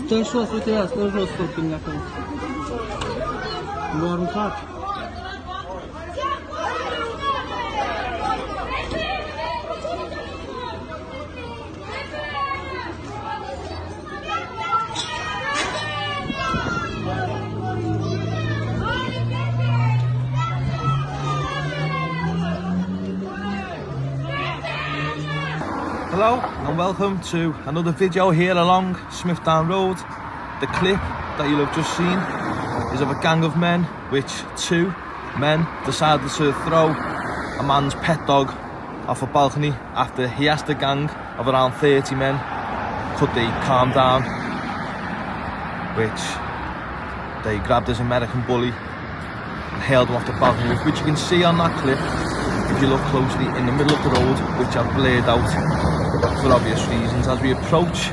To jest szos, teraz, to jest szos, to nie koniec. Warm tak. Hello and welcome to another video here along Smithdown Road. The clip that you'll have just seen is of a gang of men, which two men decided to throw a man's pet dog off a balcony after he asked a gang of around 30 men could they calm down, which they grabbed his American bully and hailed him off the balcony, which you can see on that clip if you look closely in the middle of the road, which I've blurred out for obvious reasons. As we approach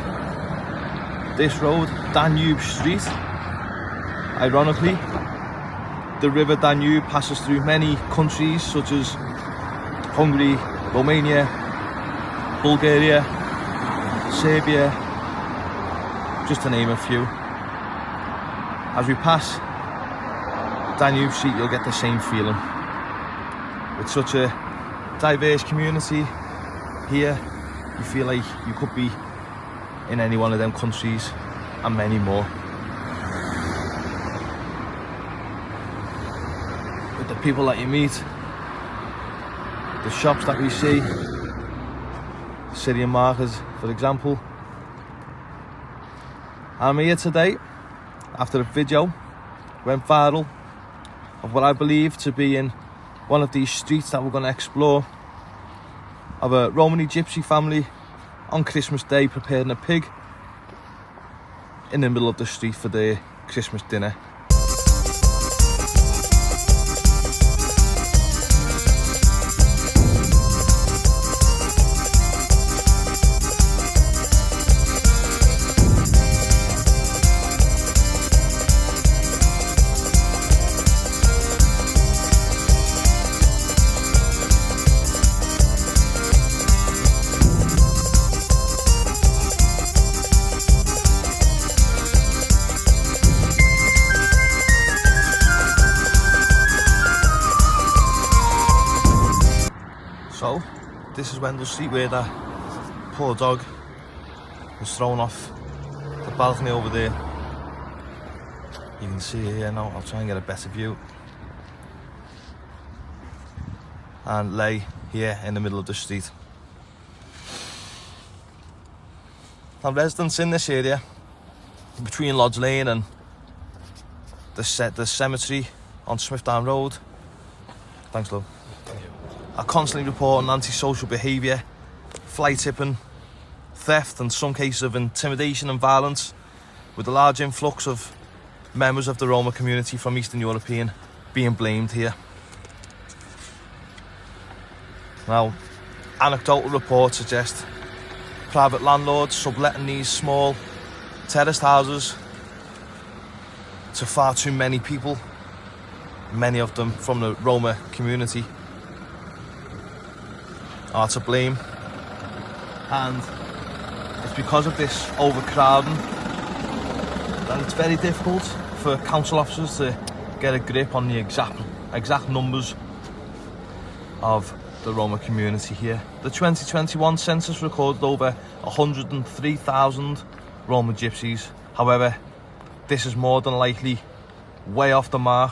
this road, Danube Street, ironically, the river Danube passes through many countries such as Hungary, Romania, Bulgaria, Serbia, just to name a few. As we pass Danube Street, you'll get the same feeling. With such a diverse community here, you feel like you could be in any one of them countries and many more. With the people that you meet, the shops that we see, Syrian markets for example. I'm here today after a video went viral of what I believe to be in one of these streets that we're going to explore, of a Romani gypsy family on Christmas Day preparing a pig in the middle of the street for their Christmas dinner. So, this is Wendell Street where that poor dog was thrown off the balcony over there. You can see it here now. I'll try and get a better view. And lay here in the middle of the street. Now, residents in this area, between Lodge Lane and the cemetery on Smithdown Road, thanks love, are constantly reporting antisocial behaviour, fly tipping, theft and some cases of intimidation and violence, with a large influx of members of the Roma community from Eastern European being blamed here. Now, anecdotal reports suggest private landlords subletting these small terraced houses to far too many people, many of them from the Roma community, are to blame, and it's because of this overcrowding that it's very difficult for council officers to get a grip on the exact numbers of the Roma community here. The 2021 census recorded over 103,000 Roma gypsies. However, this is more than likely way off the mark,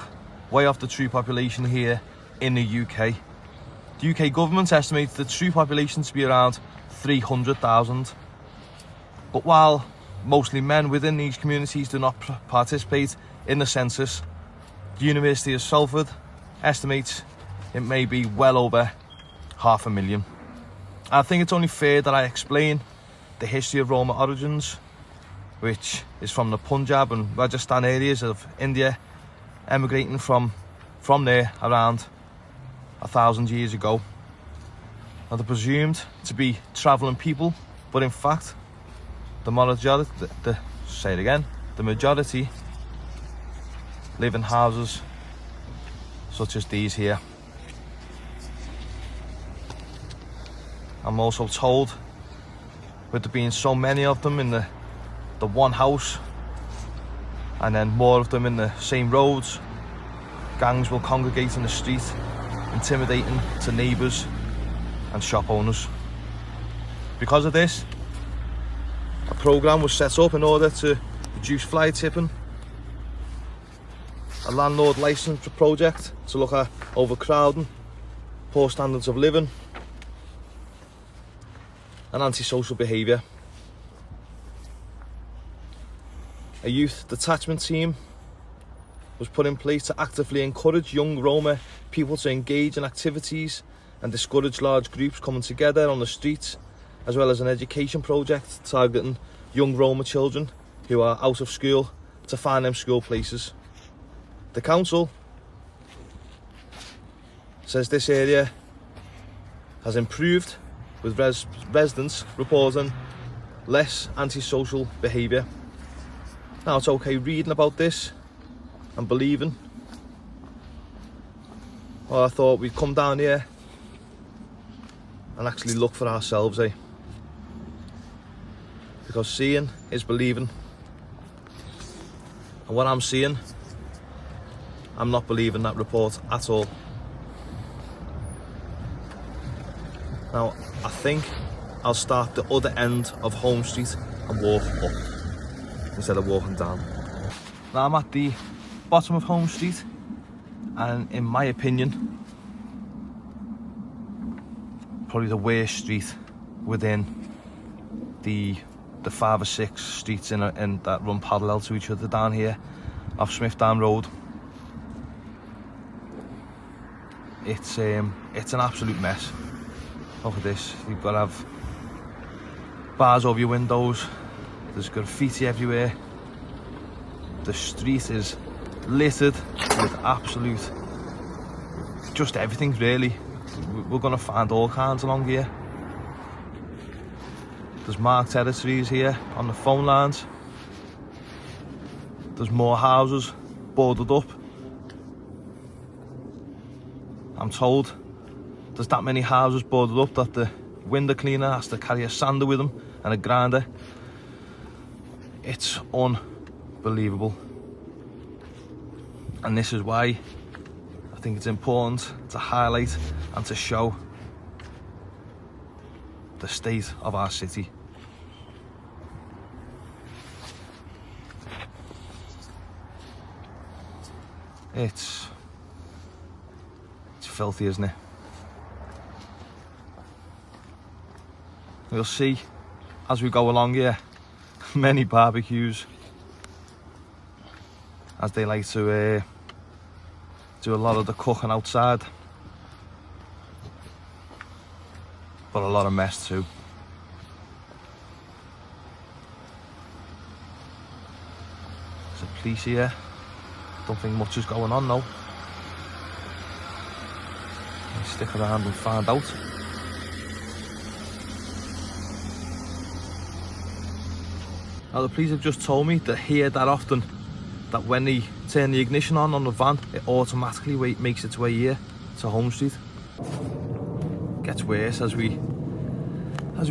way off the true population here in the UK. The UK government estimates the true population to be around 300,000. But while mostly men within these communities do not participate in the census, the University of Salford estimates it may be well over 500,000. I think it's only fair that I explain the history of Roma origins, which is from the Punjab and Rajasthan areas of India, emigrating from there around 1,000 years ago. Now, they're presumed to be travelling people, but in fact, the majority live in houses such as these here. I'm also told, with there being so many of them in the one house and then more of them in the same roads. Gangs will congregate in the street, intimidating to neighbours and shop owners. Because of this, a programme was set up in order to reduce fly tipping, a landlord licence project to look at overcrowding, poor standards of living and antisocial behaviour. A youth detachment team was put in place to actively encourage young Roma people to engage in activities and discourage large groups coming together on the streets, as well as an education project targeting young Roma children who are out of school to find them school places. The council says this area has improved, with residents reporting less antisocial behaviour. Now, it's okay reading about this and believing. Well, I thought we'd come down here and actually look for ourselves, because seeing is believing, and what I'm seeing, I'm not believing that report at all. Now, I think I'll start the other end of Home Street and walk up instead of walking down. Now I'm at the bottom of Home Street, and in my opinion, probably the worst street within the 5 or 6 streets in that run parallel to each other down here off Smithdown Road. It's an absolute mess. Look at this. You've got to have bars over your windows. There's graffiti everywhere. The street is littered with absolute, just everything really. We're going to find all kinds along here. There's marked territories here on the phone lines. There's more houses boarded up. I'm told there's that many houses boarded up that the window cleaner has to carry a sander with him and a grinder. It's unbelievable. And this is why I think it's important to highlight and to show the state of our city. It's filthy, isn't it? We'll see as we go along here many barbecues, as they like to do a lot of the cooking outside, but a lot of mess too. There's a police here. Don't think much is going on though. Let's stick around and find out. Now, the police have just told me that here that often, that when they turn the ignition on the van, it automatically makes its way here to Home Street. Gets worse as we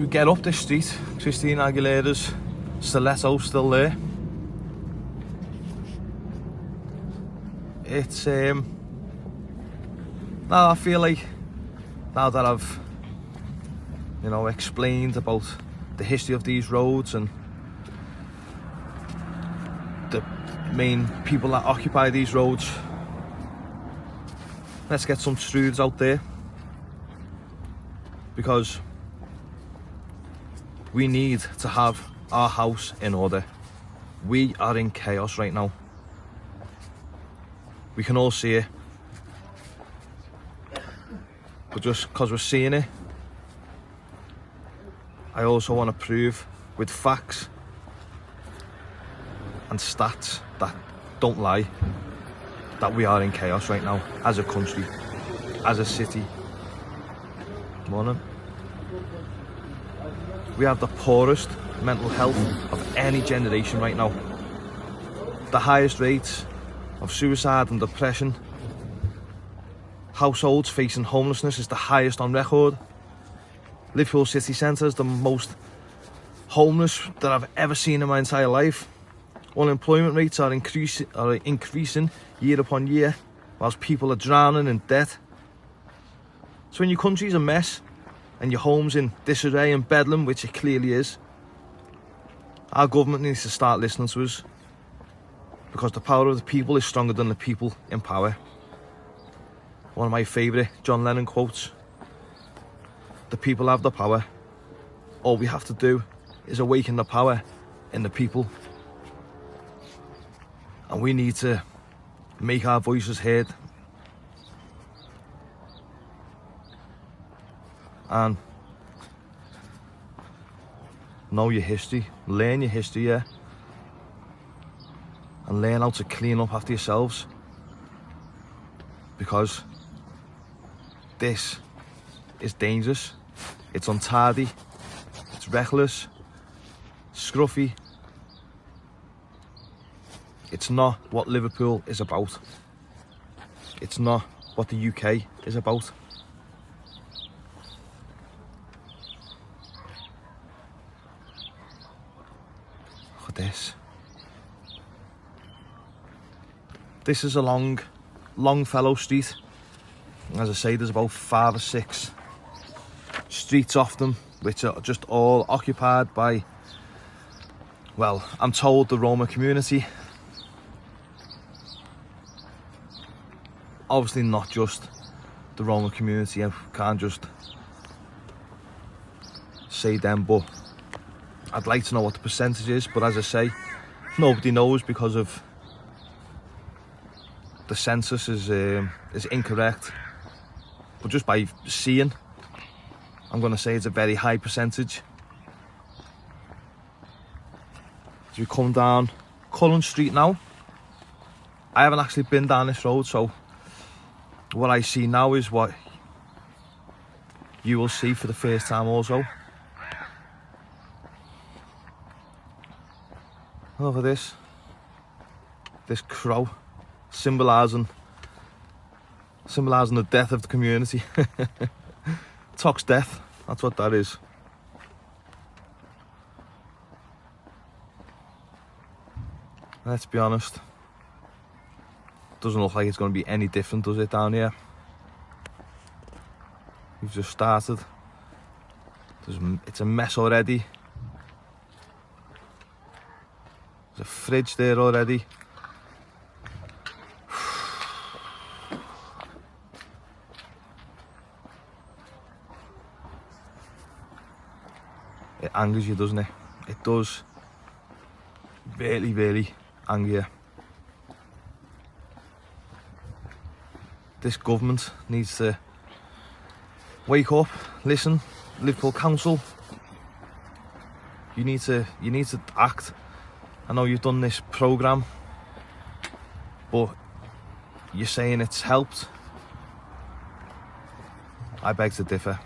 get up this street. Christina Aguilera's stiletto still there. It's now I feel like, now that I've explained about the history of these roads and the main people that occupy these roads, let's get some truths out there, because we need to have our house in order. We are in chaos right now. We can all see it, but just because we're seeing it, I also want to prove with facts and stats that don't lie that we are in chaos right now as a country, as a city. Morning. We have the poorest mental health of any generation right now. The highest rates of suicide and depression. Households facing homelessness is the highest on record. Liverpool city centre is the most homeless that I've ever seen in my entire life. Unemployment rates are increasing year upon year, whilst people are drowning in debt. So when your country's a mess and your home's in disarray and bedlam, which it clearly is, our government needs to start listening to us, because the power of the people is stronger than the people in power. One of my favourite John Lennon quotes: the people have the power. All we have to do is awaken the power in the people. And we need to make our voices heard. And know your history, learn your history, yeah, and learn how to clean up after yourselves, because this is dangerous, it's untidy, it's reckless, scruffy. It's not what Liverpool is about. It's not what the UK is about. Look at this. This is a Longfellow Street. As I say, there's about 5 or 6 streets off them, which are just all occupied by, well, I'm told, the Roma community. Obviously not just the Roma community, I can't just say them, but I'd like to know what the percentage is. But as I say, nobody knows, because of the census is incorrect. But just by seeing, I'm going to say it's a very high percentage. As we come down Cullen Street now, I haven't actually been down this road, so what I see now is what you will see for the first time also. Look at this crow, symbolising the death of the community. Tox death, that's what that is. Let's be honest, doesn't look like it's going to be any different, does it, down here? We've just started. It's a mess already. There's a fridge there already. It angers you, doesn't it? It does. Really, really anger you. This government needs to wake up, listen. Liverpool Council, you need to act. I know you've done this programme, but you're saying it's helped. I beg to differ.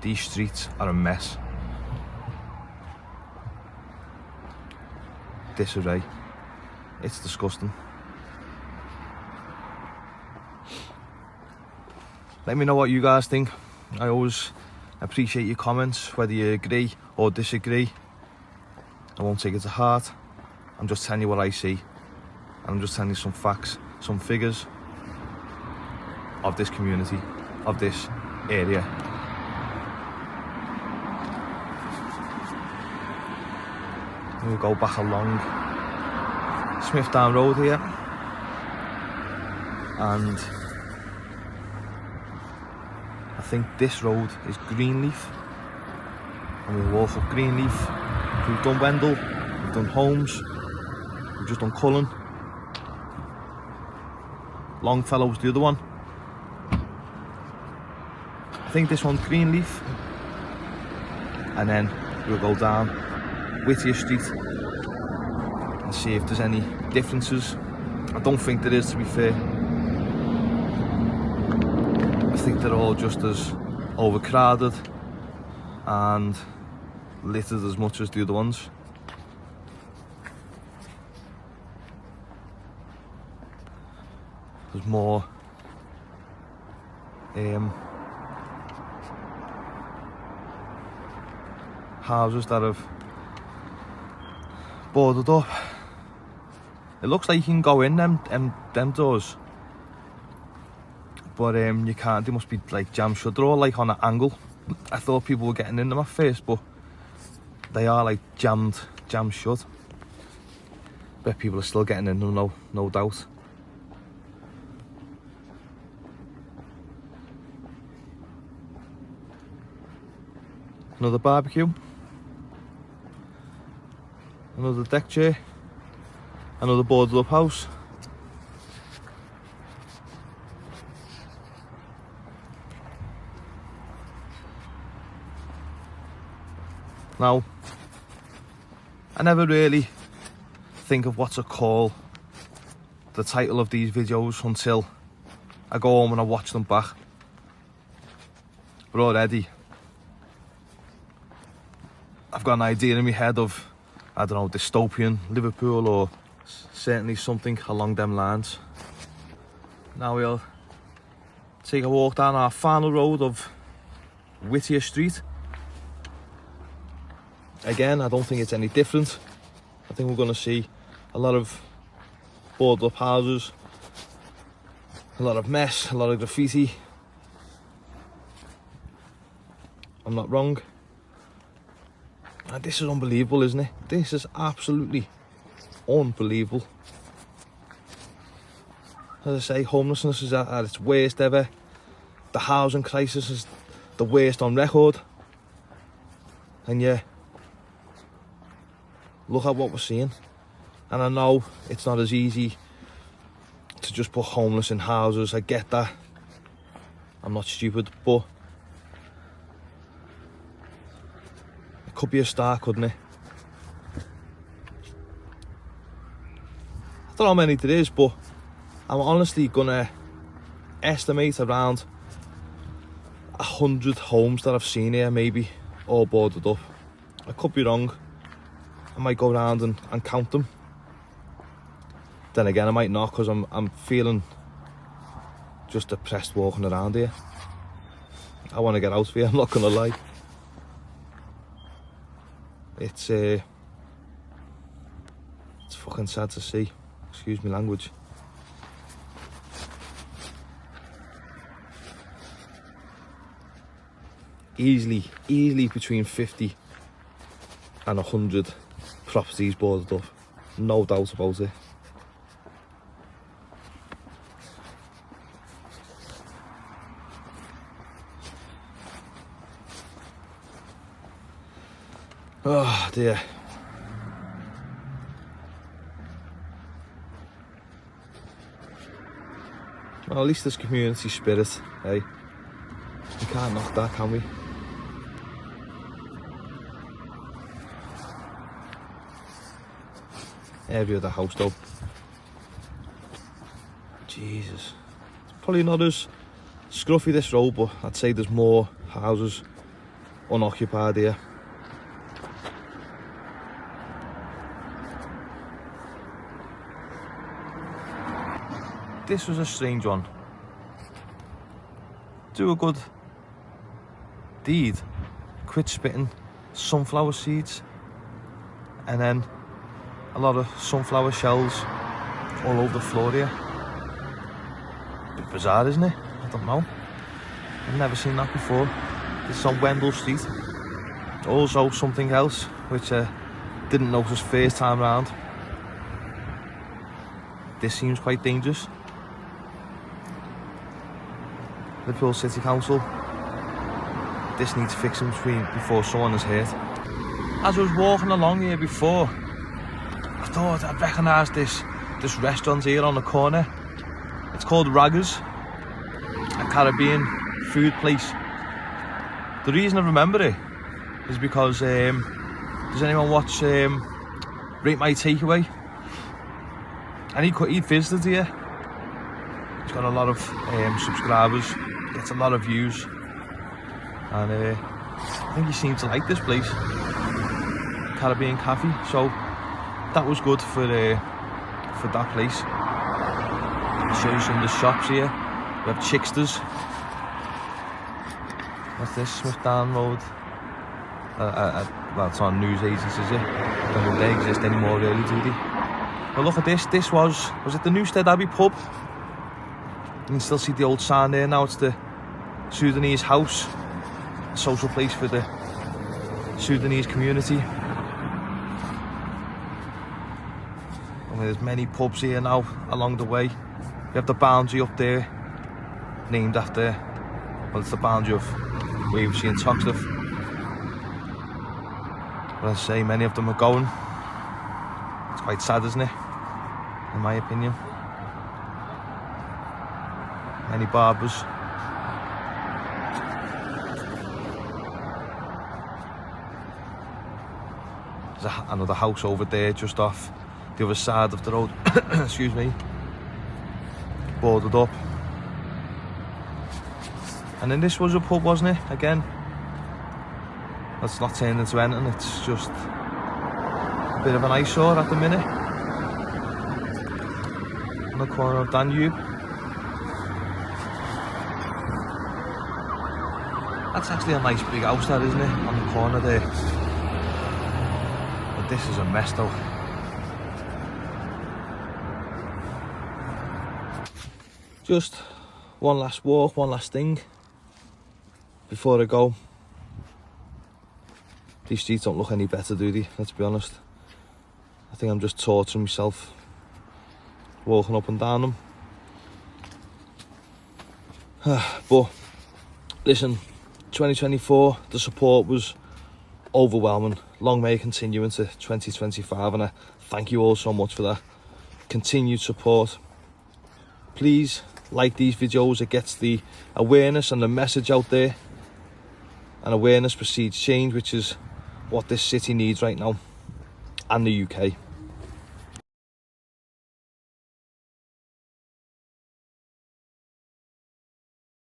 These streets are a mess. Disarray. It's disgusting. Let me know what you guys think. I always appreciate your comments, whether you agree or disagree. I won't take it to heart. I'm just telling you what I see. I'm just telling you some facts, some figures of this community, of this area. We'll go back along Smithdown Road here, and I think this road is Greenleaf, and we'll walk up Greenleaf. We've done Wendell, we've done Holmes, we've just done Cullen. Longfellow's the other one. I think this one's Greenleaf, and then we'll go down Whittier Street and see if there's any differences. I don't think there is, to be fair. I think they're all just as overcrowded and littered as much as the other ones. There's more houses that have boarded up. It looks like you can go in them doors, but you can't. They must be like jammed shut. They're all like on an angle. I thought people were getting in them at first, but they are like jammed shut. Bet people are still getting in them, no doubt. Another barbecue, another deck chair, another boarded up house. Now, I never really think of what to call the title of these videos until I go home and I watch them back. But already, I've got an idea in my head of, I don't know, Dystopian, Liverpool, or certainly something along them lines. Now we'll take a walk down our final road of Whittier Street. Again, I don't think it's any different. I think we're going to see a lot of boarded up houses, a lot of mess, a lot of graffiti. I'm not wrong. And this is unbelievable, isn't it? This is absolutely unbelievable. As I say, homelessness is at its worst ever. The housing crisis is the worst on record. And yeah, look at what we're seeing. And I know it's not as easy to just put homeless in houses. I get that. I'm not stupid, but it could be a start, couldn't it? I don't know how many there is, but I'm honestly gonna estimate around 100 homes that I've seen here, maybe, all boarded up. I could be wrong. I might go around and count them. Then again, I might not, because I'm feeling just depressed walking around here. I want to get out of here, I'm not gonna lie. It's fucking sad to see. Excuse me language. Easily between 50 and 100 properties boarded up. No doubt about it. Oh dear. Well, at least there's community spirit, eh? We can't knock that, can we? Every other house though. Jesus. It's probably not as scruffy this road, but I'd say there's more houses unoccupied here. This was a strange one. Do a good deed, quit spitting sunflower seeds, and then a lot of sunflower shells all over the floor here. Bit bizarre, isn't it? I don't know. I've never seen that before. This is on Wendell Street. Also something else which I didn't notice first time round. This seems quite dangerous. Liverpool City Council. This needs fixing before someone is hurt. As I was walking along here before, I thought I'd recognise this restaurant here on the corner. It's called Raggers, a Caribbean food place. The reason I remember it is because does anyone watch Rate My Takeaway? And he visited here. He's got a lot of subscribers, gets a lot of views, and I think he seemed to like this place, Caribbean Cafe. So that was good for that place. I'll show you some of the shops here. We have Chicksters. What's this? Smithdown Road. Well, it's on news agencies, yeah. Don't think they exist anymore, really, do they? But look at this. This was it the Newstead Abbey pub? You can still see the old sign there now. It's the Sudanese house, a social place for the Sudanese community. And there's many pubs here now along the way. We have the boundary up there, named after, well, it's the boundary of Waversham and Toxteth. But as I say, many of them are going. It's quite sad, isn't it? In my opinion. Many barbers. There's another house over there just off the other side of the road. Excuse me. Boarded up. And then this was a pub, wasn't it? Again. That's not turned into anything, it's just a bit of an eyesore at the minute. On the corner of Danube. That's actually a nice big house there, isn't it? On the corner there. But this is a mess though. Just one last walk, one last thing before I go. These streets don't look any better, do they? Let's be honest. I think I'm just torturing myself walking up and down them. But listen, 2024, the support was overwhelming. Long may it continue into 2025, and I thank you all so much for that continued support. Please like these videos. It gets the awareness and the message out there, and awareness precedes change, which is what this city needs right now, and the UK.